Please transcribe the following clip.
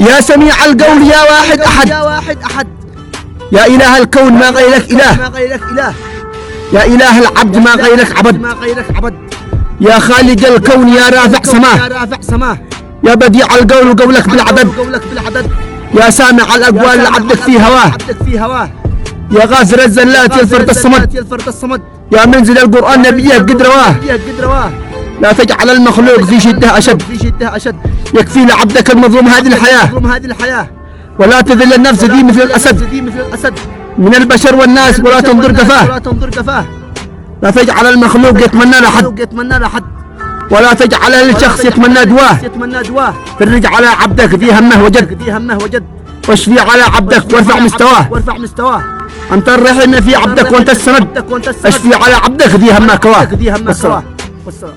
يا سميع القول يا واحد أحد. يا إله الكون ما غيرك إله. يا إله العبد ما غيرك عبد. يا خالق الكون يا رافع سماه. يا بديع القول قولك بالعدد. يا سامع الأقوال لعبدك في هواه. يا غافر الزلات يا الفرد الصمد. يا منزل القرآن نبيك قد رواه. لا تجعل المخلوق في شدة أشد. يكفي لعبدك المظلوم هذه الحياة. ولا تذل النفس دي مثل الأسد من البشر والناس ولا تنظر قفاه. لا تجعل المخلوق يتمنى لحد ولا تجعل للشخص يتمنى دواه. فرج على عبدك ذي همه وجد واشفي على عبدك وارفع مستواه. أنت الرحيم في عبدك وأنت السند. اشفي على عبدك ذي همه كواه. والسلام.